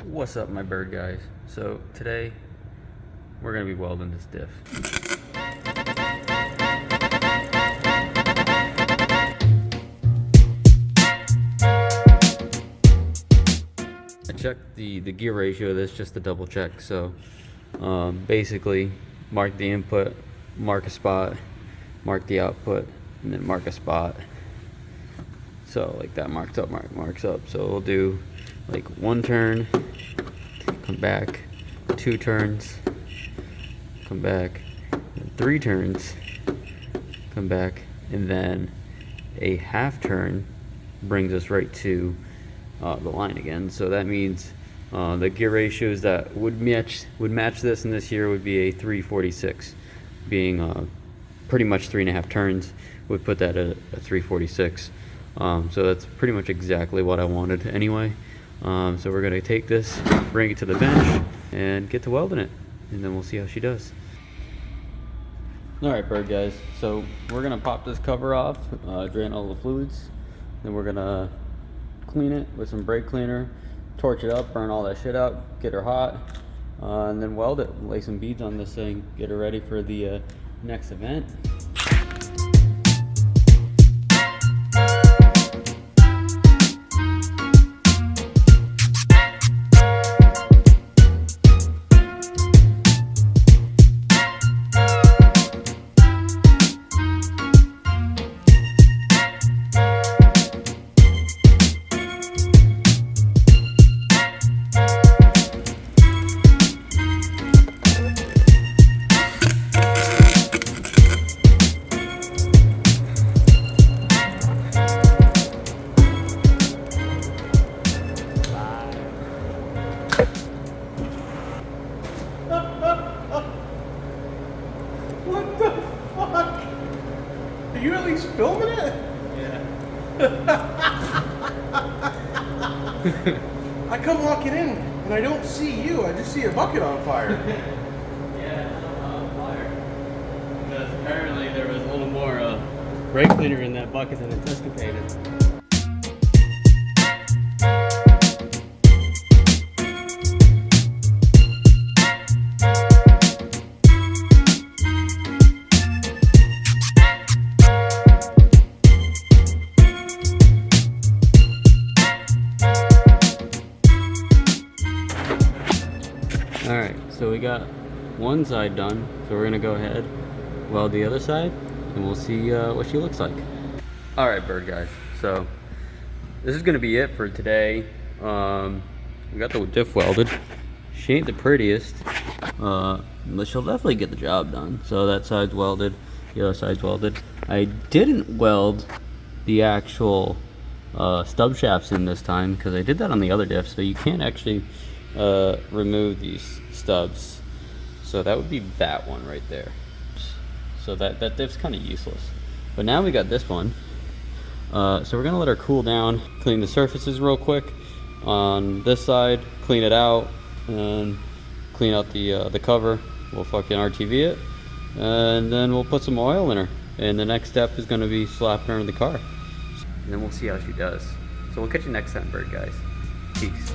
What's up, my bird guys? So today we're gonna be welding this diff. I checked the gear ratio of this just to double check. So basically mark the input, mark a spot, mark the output, and then mark a spot. So like that marks up, marks up. So we'll do like one turn, come back, two turns, come back, three turns, come back, and then a half turn brings us right to the line again. So that means the gear ratios that would match this in this year would be a 346, being pretty much 3.5 turns would put that at a 346. So that's pretty much exactly what I wanted anyway. So we're gonna take this, bring it to the bench, and get to welding it, and then we'll see how she does. All right, bird guys. So we're gonna pop this cover off, drain all the fluids, then we're gonna clean it with some brake cleaner, torch it up, burn all that shit out, get her hot, and then weld it. Lay some beads on this thing, get her ready for the next event. What the fuck? Are you at least filming it? Yeah. I come walking in and I don't see you. I just see a bucket on fire. Yeah, it's on fire. Because apparently there was a little more brake cleaner in that bucket than anticipated. Alright, so we got one side done, so we're gonna go ahead, weld the other side, and we'll see what she looks like. Alright, bird guys, so this is gonna be it for today. We got the diff welded. She ain't the prettiest, but she'll definitely get the job done. So that side's welded, the other side's welded. I didn't weld the actual stub shafts in this time because I did that on the other diff, so you can't actually remove these stubs. So that would be that one right there. So that diff's kind of useless. But now we got this one. So we're gonna let her cool down, clean the surfaces real quick on this side, clean it out, and clean out the cover. We'll fucking RTV it, and then we'll put some oil in her. And the next step is gonna be slapping her in the car. And then we'll see how she does. So we'll catch you next time, bird guys. Peace.